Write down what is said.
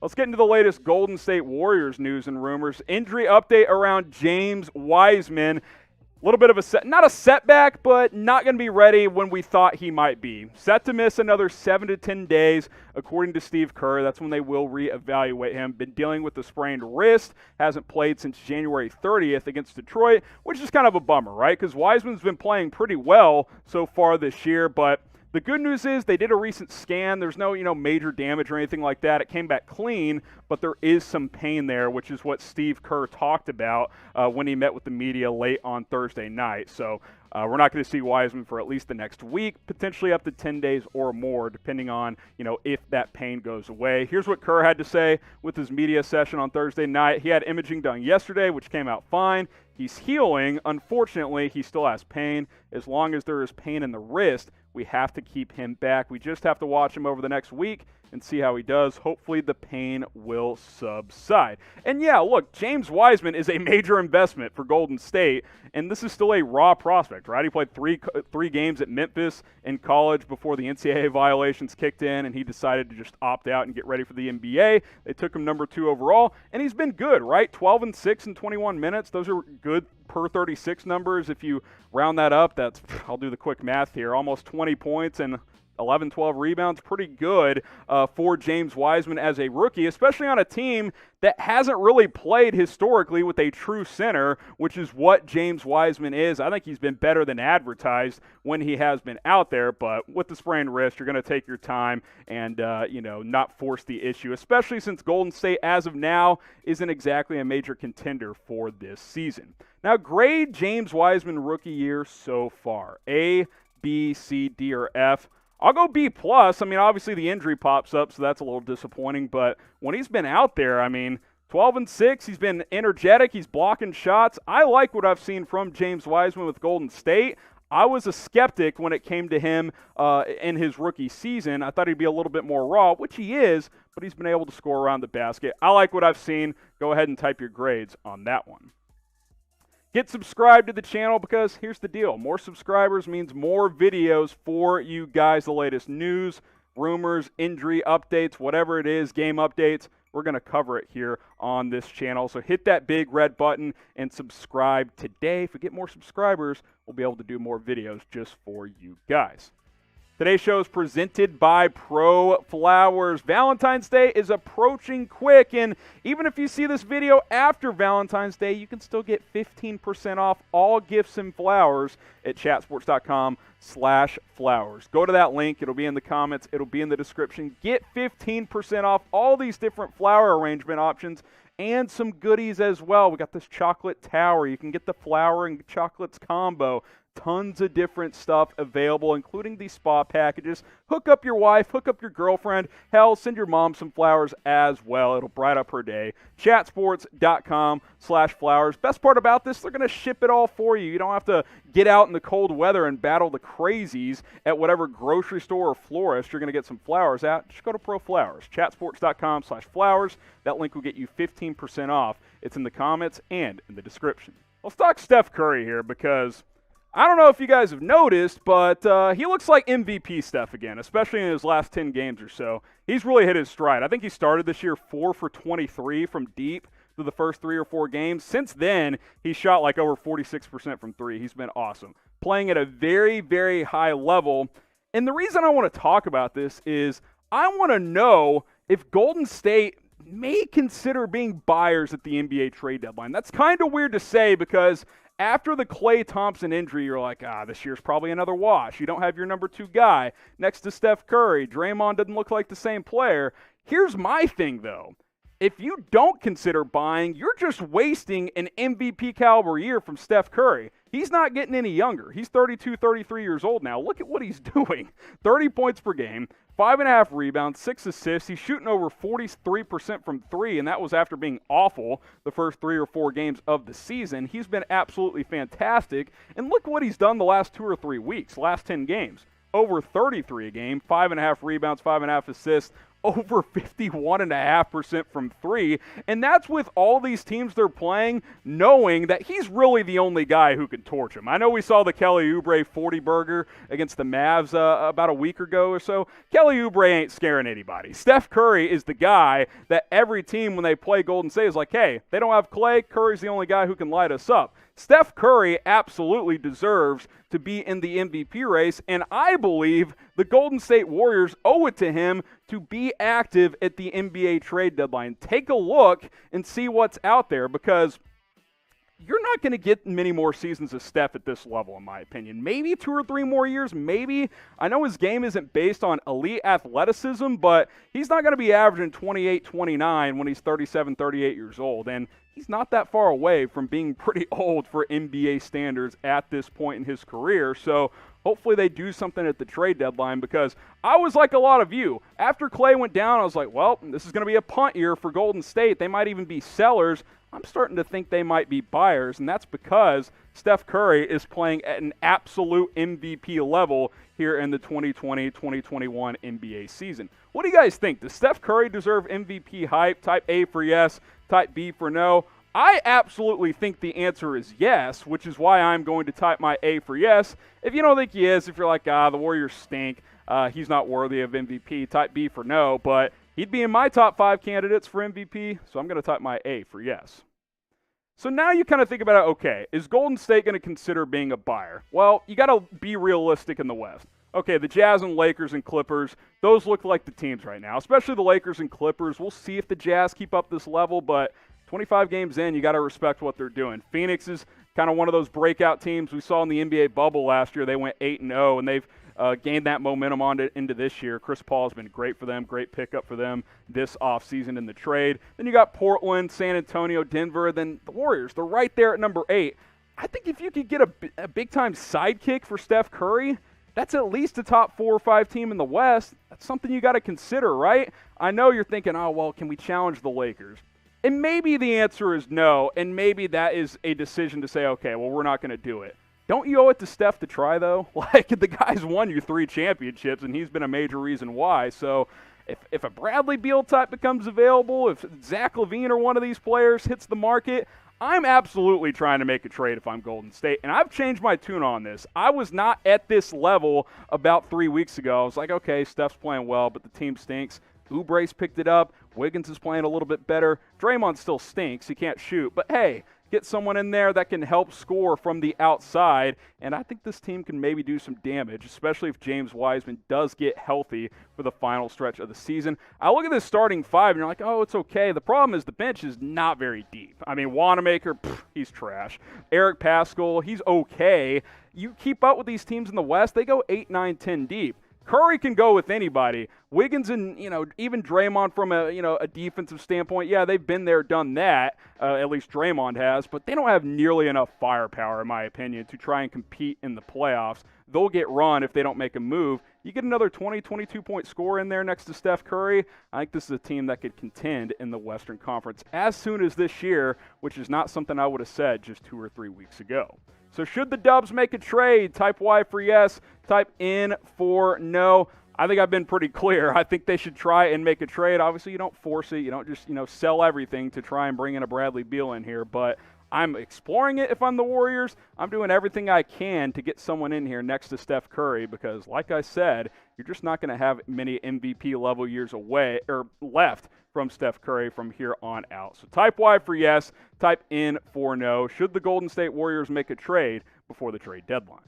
Let's get into the latest Golden State Warriors news and rumors. Injury update around James Wiseman. A little bit of not a setback, but not going to be ready when we thought he might be. Set to miss another 7 to 10 days, according to Steve Kerr. That's when they will reevaluate him. Been dealing with the sprained wrist. Hasn't played since January 30th against Detroit, which is kind of a bummer, right? Because Wiseman's been playing pretty well so far this year, but the good news is they did a recent scan. There's no, major damage or anything like that. It came back clean, but there is some pain there, which is what Steve Kerr talked about when he met with the media late on Thursday night. So we're not going to see Wiseman for at least the next week, potentially up to 10 days or more, depending on, if that pain goes away. Here's what Kerr had to say with his media session on Thursday night. He had imaging done yesterday, which came out fine. He's healing. Unfortunately, he still has pain. As long as there is pain in the wrist, we have to keep him back. We just have to watch him over the next week and see how he does. Hopefully the pain will subside. And yeah, look, James Wiseman is a major investment for Golden State, and this is still a raw prospect, right? He played three games at Memphis in college before the NCAA violations kicked in, and he decided to just opt out and get ready for the NBA. They took him number 2 overall, and he's been good, right? 12 and 6 in 21 minutes. Those are good per 36 numbers. If you round that up, that's, I'll do the quick math here, almost 20 points and 11, 12 rebounds. Pretty good for James Wiseman as a rookie, especially on a team that hasn't really played historically with a true center, which is what James Wiseman is. I think he's been better than advertised when he has been out there, but with the sprained wrist, you're going to take your time and, not force the issue, especially since Golden State, as of now, isn't exactly a major contender for this season. Now, grade James Wiseman rookie year so far. A, B, C, D, or F. I'll go B+. I mean, obviously the injury pops up, so that's a little disappointing. But when he's been out there, 12 and 6, he's been energetic. He's blocking shots. I like what I've seen from James Wiseman with Golden State. I was a skeptic when it came to him in his rookie season. I thought he'd be a little bit more raw, which he is, but he's been able to score around the basket. I like what I've seen. Go ahead and type your grades on that one. Get subscribed to the channel because here's the deal. More subscribers means more videos for you guys. The latest news, rumors, injury updates, whatever it is, game updates. We're going to cover it here on this channel. So hit that big red button and subscribe today. If we get more subscribers, we'll be able to do more videos just for you guys. Today's show is presented by Pro Flowers. Valentine's Day is approaching quick, and even if you see this video after Valentine's Day, you can still get 15% off all gifts and flowers at chatsports.com/flowers. Go to that link. It'll be in the comments. It'll be in the description. Get 15% off all these different flower arrangement options and some goodies as well. We got this chocolate tower. You can get the flower and chocolates combo. Tons of different stuff available, including these spa packages. Hook up your wife, hook up your girlfriend. Hell, send your mom some flowers as well. It'll brighten up her day. Chatsports.com/flowers. Best part about this, they're going to ship it all for you. You don't have to get out in the cold weather and battle the crazies at whatever grocery store or florist you're going to get some flowers at. Just go to Pro Flowers. Chatsports.com/flowers. That link will get you 15% off. It's in the comments and in the description. Let's talk Steph Curry here because I don't know if you guys have noticed, but he looks like MVP Steph again, especially in his last 10 games or so. He's really hit his stride. I think he started this year 4 for 23 from deep through the first 3 or 4 games. Since then, he shot like over 46% from 3. He's been awesome. Playing at a very, very high level. And the reason I want to talk about this is I want to know if Golden State may consider being buyers at the NBA trade deadline. That's kind of weird to say because after the Klay Thompson injury, you're like, this year's probably another wash. You don't have your number 2 guy next to Steph Curry. Draymond doesn't look like the same player. Here's my thing, though. If you don't consider buying, you're just wasting an MVP caliber year from Steph Curry. He's not getting any younger. He's 32, 33 years old now. Look at what he's doing. 30 points per game, 5.5 rebounds, 6 assists. He's shooting over 43% from 3, and that was after being awful the first 3 or 4 games of the season. He's been absolutely fantastic, and look what he's done the last 2 or 3 weeks, last 10 games. Over 33 a game, 5.5 rebounds, 5.5 assists, over 51.5% from three, and that's with all these teams they're playing knowing that he's really the only guy who can torch him. I know we saw the Kelly Oubre 40-burger against the Mavs about a week ago or so. Kelly Oubre ain't scaring anybody. Steph Curry is the guy that every team, when they play Golden State, is like, hey, they don't have Clay, Curry's the only guy who can light us up. Steph Curry absolutely deserves to be in the MVP race, and I believe the Golden State Warriors owe it to him to be active at the NBA trade deadline. Take a look and see what's out there, because you're not going to get many more seasons of Steph at this level, in my opinion. Maybe 2 or 3 more years, maybe. I know his game isn't based on elite athleticism, but he's not going to be averaging 28, 29 when he's 37, 38 years old. And he's not that far away from being pretty old for NBA standards at this point in his career. So hopefully they do something at the trade deadline, because I was like a lot of you. After Clay went down, I was like, well, this is going to be a punt year for Golden State. They might even be sellers. I'm starting to think they might be buyers, and that's because Steph Curry is playing at an absolute MVP level here in the 2020-2021 NBA season. What do you guys think? Does Steph Curry deserve MVP hype? Type A for yes, type B for no. I absolutely think the answer is yes, which is why I'm going to type my A for yes. If you don't think he is, if you're like, the Warriors stink, he's not worthy of MVP, type B for no, but he'd be in my top 5 candidates for MVP, so I'm going to type my A for yes. So now you kind of think about it, okay, is Golden State going to consider being a buyer? Well, you got to be realistic in the West. Okay, the Jazz and Lakers and Clippers, those look like the teams right now, especially the Lakers and Clippers. We'll see if the Jazz keep up this level, but 25 games in, you got to respect what they're doing. Phoenix is kind of one of those breakout teams we saw in the NBA bubble last year. They went 8-0, and they've gained that momentum into this year. Chris Paul has been great for them, great pickup for them this offseason in the trade. Then you got Portland, San Antonio, Denver, then the Warriors. They're right there at number 8. I think if you could get a big-time sidekick for Steph Curry, that's at least a top 4 or 5 team in the West. That's something you got to consider, right? I know you're thinking, oh, well, can we challenge the Lakers? And maybe the answer is no, and maybe that is a decision to say, okay, well, we're not going to do it. Don't you owe it to Steph to try, though? Like, the guy's won you 3 championships, and he's been a major reason why. So if a Bradley Beal type becomes available, if Zach LaVine or one of these players hits the market, I'm absolutely trying to make a trade if I'm Golden State. And I've changed my tune on this. I was not at this level about 3 weeks ago. I was like, okay, Steph's playing well, but the team stinks. Oubre's picked it up. Wiggins is playing a little bit better. Draymond still stinks. He can't shoot. But, hey, get someone in there that can help score from the outside, and I think this team can maybe do some damage, especially if James Wiseman does get healthy for the final stretch of the season. I look at this starting 5, and you're like, oh, it's okay. The problem is the bench is not very deep. I mean, Wanamaker, he's trash. Eric Paschall, he's okay. You keep up with these teams in the West, they go 8, 9, 10 deep. Curry can go with anybody. Wiggins and, even Draymond from a defensive standpoint, yeah, they've been there, done that, at least Draymond has, but they don't have nearly enough firepower, in my opinion, to try and compete in the playoffs. They'll get run if they don't make a move. You get another 20, 22-point scorer in there next to Steph Curry, I think this is a team that could contend in the Western Conference as soon as this year, which is not something I would have said just 2 or 3 weeks ago. So should the Dubs make a trade? Type Y for yes, type N for no. I think I've been pretty clear. I think they should try and make a trade. Obviously, you don't force it. You don't just, sell everything to try and bring in a Bradley Beal in here. But I'm exploring it if I'm the Warriors. I'm doing everything I can to get someone in here next to Steph Curry because, like I said, you're just not going to have many MVP-level years away or left from Steph Curry from here on out. So type Y for yes, type N for no. Should the Golden State Warriors make a trade before the trade deadline?